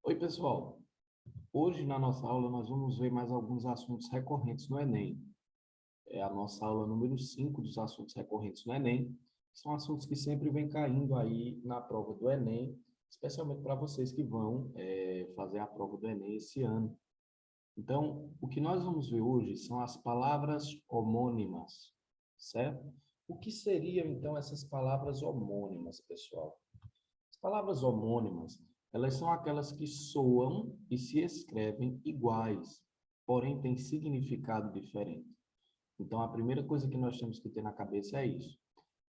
Oi, pessoal. Hoje, na nossa aula, nós vamos ver mais alguns assuntos recorrentes no Enem. É a nossa aula número 5 dos assuntos recorrentes no Enem. São assuntos que sempre vêm caindo aí na prova do Enem, especialmente para vocês que vão fazer a prova do Enem esse ano. Então, o que nós vamos ver hoje são as palavras homônimas, certo? O que seriam, então, essas palavras homônimas, pessoal? As palavras homônimas, elas são aquelas que soam e se escrevem iguais, porém têm significado diferente. Então, a primeira coisa que nós temos que ter na cabeça é isso.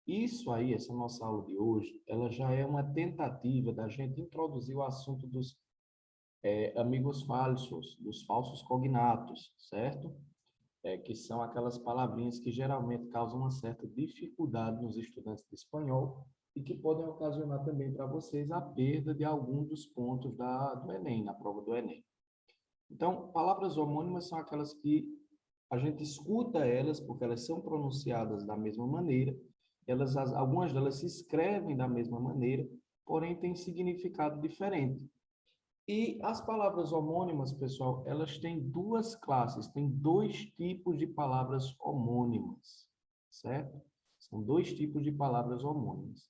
Isso aí, essa nossa aula de hoje, ela já é uma tentativa da gente introduzir o assunto dos amigos falsos, dos falsos cognatos, certo? Que são aquelas palavrinhas que geralmente causam uma certa dificuldade nos estudantes de espanhol e que podem ocasionar também para vocês a perda de alguns dos pontos do Enem, na prova do Enem. Então, palavras homônimas são aquelas que a gente escuta elas, porque elas são pronunciadas da mesma maneira, algumas delas se escrevem da mesma maneira, porém têm significado diferente. E as palavras homônimas, pessoal, elas têm duas classes, tem dois tipos de palavras homônimas, certo? São dois tipos de palavras homônimas.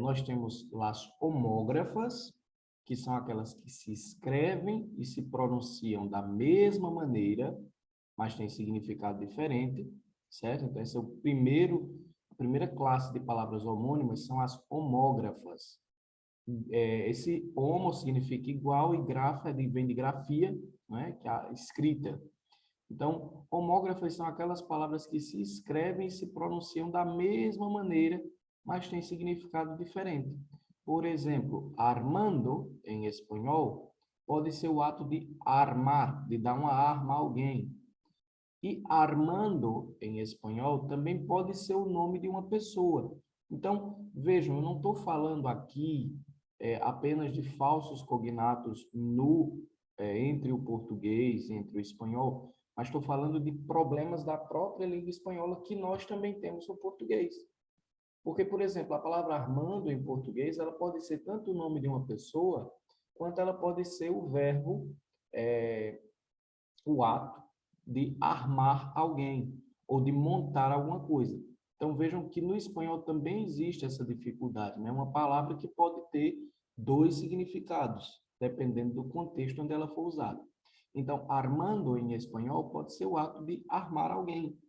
Nós temos as homógrafas, que são aquelas que se escrevem e se pronunciam da mesma maneira, mas têm significado diferente, certo? Então, esse é a primeira classe de palavras homônimas são as homógrafas. Esse homo significa igual e grafa vem de grafia, né, que é a escrita. Então, homógrafas são aquelas palavras que se escrevem e se pronunciam da mesma maneira, mas têm significado diferente. Por exemplo, Armando, em espanhol, pode ser o ato de armar, de dar uma arma a alguém. E Armando, em espanhol, também pode ser o nome de uma pessoa. Então, vejam, eu não estou falando aqui apenas de falsos cognatos entre o português, entre o espanhol, mas estou falando de problemas da própria língua espanhola que nós também temos no português. Porque, por exemplo, a palavra Armando em português, ela pode ser tanto o nome de uma pessoa, quanto ela pode ser o verbo, o ato de armar alguém ou de montar alguma coisa. Então, vejam que no espanhol também existe essa dificuldade, né? Uma palavra que pode ter dois significados, dependendo do contexto onde ela for usada. Então, armando em espanhol pode ser o ato de armar alguém.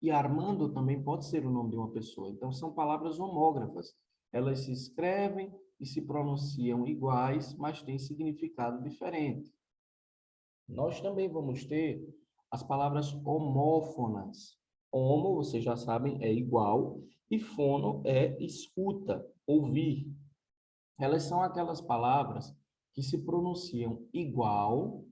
E Armando também pode ser o nome de uma pessoa. Então, são palavras homógrafas. Elas se escrevem e se pronunciam iguais, mas têm significado diferente. Nós também vamos ter as palavras homófonas. Homo, vocês já sabem, é igual, e fono é escuta, ouvir. Elas são aquelas palavras que se pronunciam igual,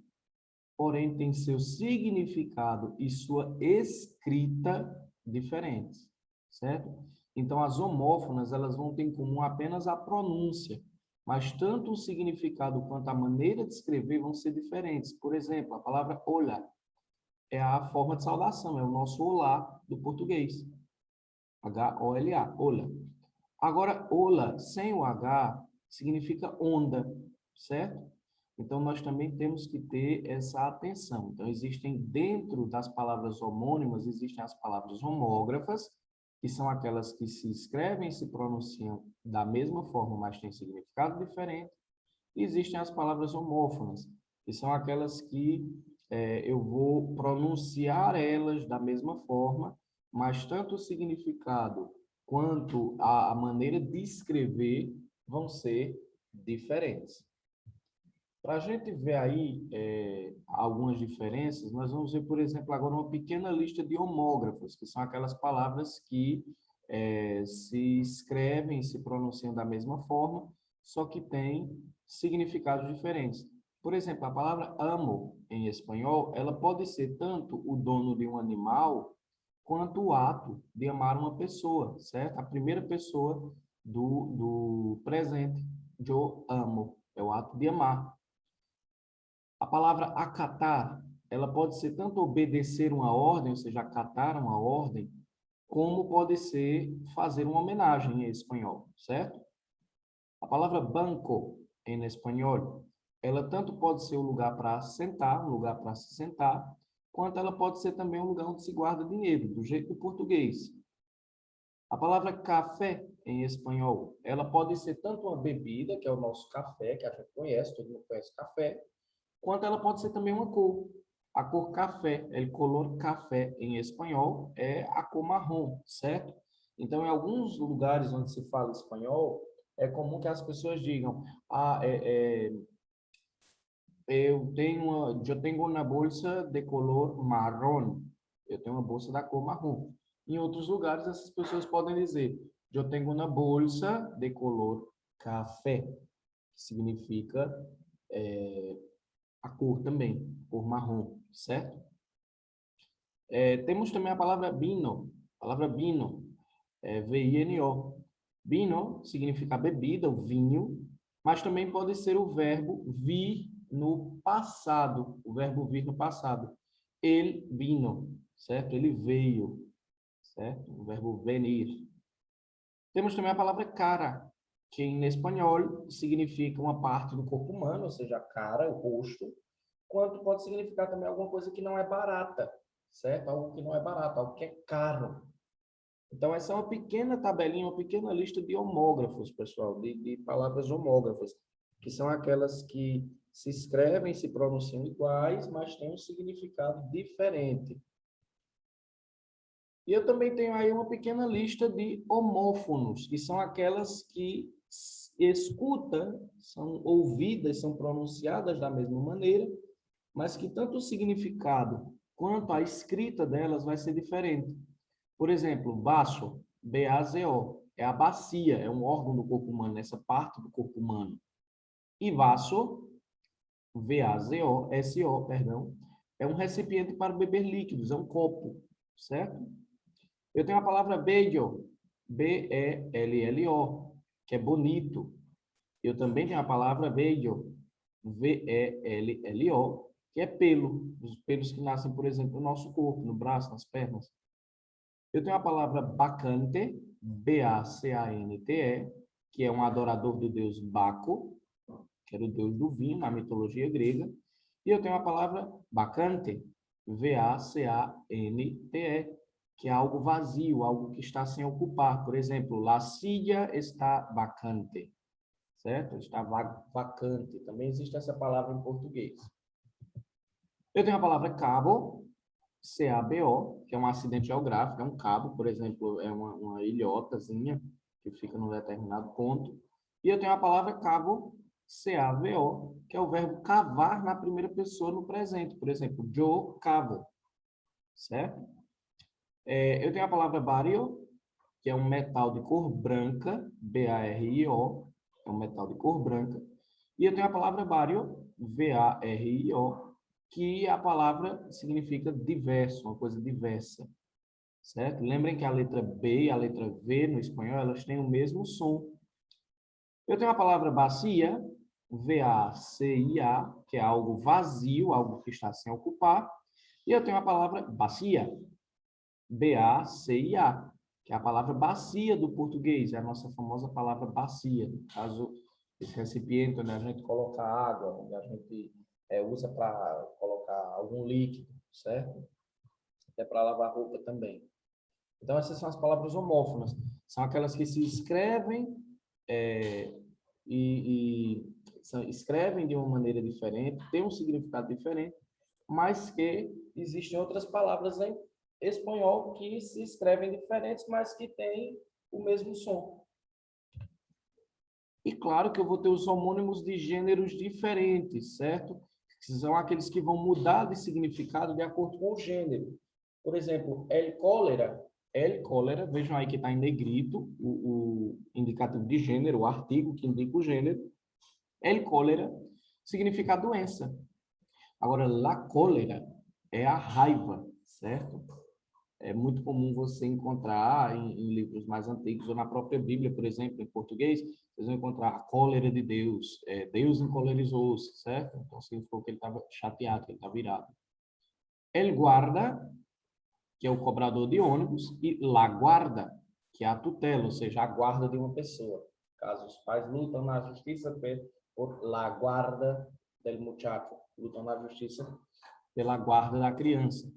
porém têm seu significado e sua escrita diferentes, certo? Então, as homófonas, elas vão ter em comum apenas a pronúncia, mas tanto o significado quanto a maneira de escrever vão ser diferentes. Por exemplo, a palavra olá é a forma de saudação, é o nosso olá do português. H-O-L-A, olá. Agora, ola, sem o H, significa onda, certo? Então, nós também temos que ter essa atenção. Então, existem dentro das palavras homônimas, existem as palavras homógrafas, que são aquelas que se escrevem e se pronunciam da mesma forma, mas têm significado diferente. E existem as palavras homófonas, que são aquelas que eu vou pronunciar elas da mesma forma, mas tanto o significado quanto a maneira de escrever vão ser diferentes. Para a gente ver aí algumas diferenças, nós vamos ver, por exemplo, agora uma pequena lista de homógrafos, que são aquelas palavras que se escrevem e se pronunciam da mesma forma, só que têm significados diferentes. Por exemplo, a palavra amo, em espanhol, ela pode ser tanto o dono de um animal, quanto o ato de amar uma pessoa, certo? A primeira pessoa do presente, eu amo, é o ato de amar. A palavra acatar, ela pode ser tanto obedecer uma ordem, ou seja, acatar uma ordem, como pode ser fazer uma homenagem em espanhol, certo? A palavra banco, em espanhol, ela tanto pode ser um lugar para sentar, um lugar para se sentar, quanto ela pode ser também um lugar onde se guarda dinheiro, do jeito do português. A palavra café, em espanhol, ela pode ser tanto uma bebida, que é o nosso café, que a gente conhece, todo mundo conhece café, quanto ela pode ser também uma cor. A cor café, el color café em espanhol, é a cor marrom, certo? Então, em alguns lugares onde se fala espanhol, é comum que as pessoas digam, eu tenho uma bolsa de color marrom. Eu tenho uma bolsa da cor marrom. Em outros lugares, essas pessoas podem dizer, eu tenho uma bolsa de color café, que significa a cor também, cor marrom, certo? Temos também a palavra vino. A palavra vino, V-I-N-O. Vino significa bebida, o vinho, mas também pode ser o verbo vir no passado, o verbo vir no passado. El vino, certo? Ele veio, certo? O verbo venir. Temos também a palavra cara, que em espanhol significa uma parte do corpo humano, ou seja, a cara, o rosto, quanto pode significar também alguma coisa que não é barata, certo? Algo que não é barato, algo que é caro. Então, essa é uma pequena tabelinha, uma pequena lista de homógrafos, pessoal, de palavras homógrafas, que são aquelas que se escrevem, se pronunciam iguais, mas têm um significado diferente. E eu também tenho aí uma pequena lista de homófonos, que são aquelas que escutam, são ouvidas, são pronunciadas da mesma maneira, mas que tanto o significado quanto a escrita delas vai ser diferente. Por exemplo, baço, B-A-Z-O, é a bacia, é um órgão do corpo humano, essa parte do corpo humano. E vaso, V-A-Z-O, perdão, é um recipiente para beber líquidos, é um copo, certo? Eu tenho a palavra bello, B-E-L-L-O, que é bonito. Eu também tenho a palavra velho, V-E-L-L-O, que é pelo, os pelos que nascem, por exemplo, no nosso corpo, no braço, nas pernas. Eu tenho a palavra bacante, B-A-C-A-N-T-E, que é um adorador do deus Baco, que era o deus do vinho na mitologia grega. E eu tenho a palavra bacante, V-A-C-A-N-T-E, que é algo vazio, algo que está sem ocupar. Por exemplo, la silla está vacante, certo? Está vacante. Também existe essa palavra em português. Eu tenho a palavra cabo, C-A-B-O, que é um acidente geográfico, é um cabo, por exemplo, é uma ilhotazinha que fica num determinado ponto. E eu tenho a palavra cabo, C-A-V-O, que é o verbo cavar na primeira pessoa no presente. Por exemplo, yo cavo, certo? Eu tenho a palavra bario, que é um metal de cor branca, B-A-R-I-O, é um metal de cor branca. E eu tenho a palavra bario, V-A-R-I-O, que a palavra significa diverso, uma coisa diversa, certo? Lembrem que a letra B e a letra V no espanhol, elas têm o mesmo som. Eu tenho a palavra bacia, V-A-C-I-A, que é algo vazio, algo que está sem ocupar. E eu tenho a palavra bacia, B-A-C-I-A, que é a palavra bacia do português, é a nossa famosa palavra bacia. No caso, esse recipiente onde a gente coloca água, onde a gente usa para colocar algum líquido, certo? Até para lavar roupa também. Então, essas são as palavras homófonas. São aquelas que se escrevem escrevem de uma maneira diferente, têm um significado diferente, mas que existem outras palavras em espanhol que se escrevem diferentes, mas que têm o mesmo som. E claro que eu vou ter os homônimos de gêneros diferentes, certo? Que são aqueles que vão mudar de significado de acordo com o gênero. Por exemplo, el cólera, vejam aí que está em negrito, o indicativo de gênero, o artigo que indica o gênero. El cólera significa doença. Agora, la cólera é a raiva, certo? É muito comum você encontrar em livros mais antigos, ou na própria Bíblia, por exemplo, em português, vocês vão encontrar a cólera de Deus. Deus encolerizou-se, certo? Então, significou que ele estava chateado, que ele estava virado. El guarda, que é o cobrador de ônibus, e la guarda, que é a tutela, ou seja, a guarda de uma pessoa. Caso os pais lutam na justiça por la guarda del muchacho, lutam na justiça pela guarda da criança.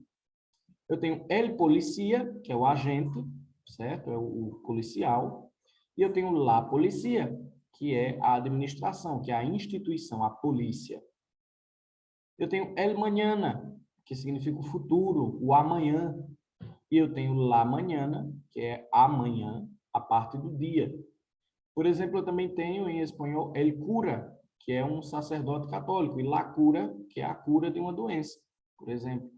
Eu tenho el policía, que é o agente, certo? É o policial. E eu tenho la policía, que é a administração, que é a instituição, a polícia. Eu tenho el mañana, que significa o futuro, o amanhã. E eu tenho la mañana, que é amanhã, a parte do dia. Por exemplo, eu também tenho em espanhol el cura, que é um sacerdote católico, e la cura, que é a cura de uma doença, por exemplo.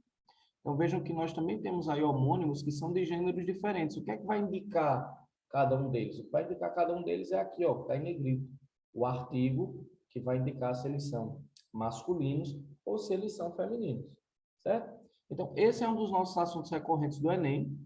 Então, vejam que nós também temos aí homônimos que são de gêneros diferentes. O que é que vai indicar cada um deles? O que vai indicar cada um deles é aqui, ó, que está em negrito. O artigo que vai indicar se eles são masculinos ou se eles são femininos, certo? Então, esse é um dos nossos assuntos recorrentes do Enem.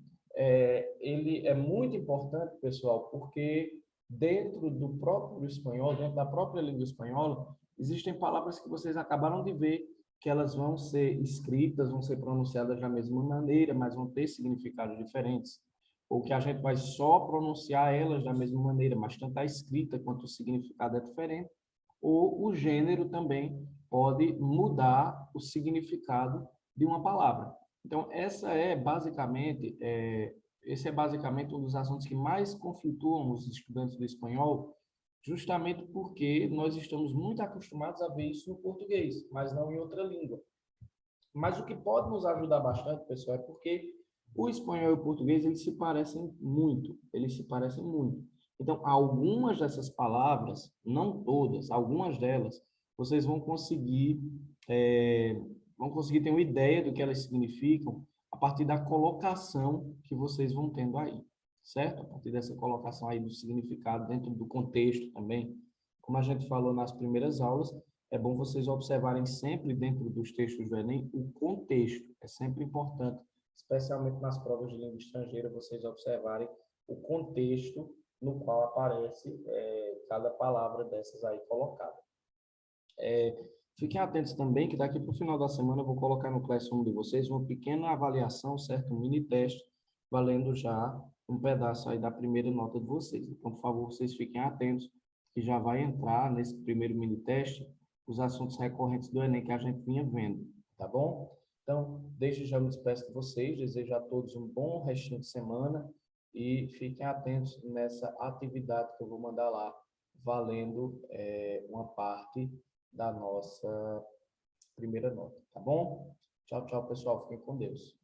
Ele é muito importante, pessoal, porque dentro do próprio espanhol, dentro da própria língua espanhola, existem palavras que vocês acabaram de ver que elas vão ser escritas, vão ser pronunciadas da mesma maneira, mas vão ter significados diferentes. Ou que a gente vai só pronunciar elas da mesma maneira, mas tanto a escrita quanto o significado é diferente. Ou o gênero também pode mudar o significado de uma palavra. Então, esse é basicamente um dos assuntos que mais conflituam os estudantes do espanhol, justamente porque nós estamos muito acostumados a ver isso no português, mas não em outra língua. Mas o que pode nos ajudar bastante, pessoal, é porque o espanhol e o português, eles se parecem muito, Então, algumas dessas palavras, não todas, algumas delas, vocês vão conseguir ter uma ideia do que elas significam a partir da colocação que vocês vão tendo aí, certo? A partir dessa colocação aí do significado dentro do contexto também. Como a gente falou nas primeiras aulas, é bom vocês observarem sempre dentro dos textos do Enem o contexto. É sempre importante, especialmente nas provas de língua estrangeira, vocês observarem o contexto no qual aparece cada palavra dessas aí colocada. Fiquem atentos também que daqui para o final da semana eu vou colocar no Classroom de vocês uma pequena avaliação, certo? Um mini teste, valendo já um pedaço aí da primeira nota de vocês. Então, por favor, vocês fiquem atentos que já vai entrar nesse primeiro mini teste os assuntos recorrentes do Enem que a gente vinha vendo, tá bom? Então, desde já me despeço de vocês, desejo a todos um bom restinho de semana e fiquem atentos nessa atividade que eu vou mandar lá, valendo uma parte da nossa primeira nota, tá bom? Tchau, tchau, pessoal. Fiquem com Deus.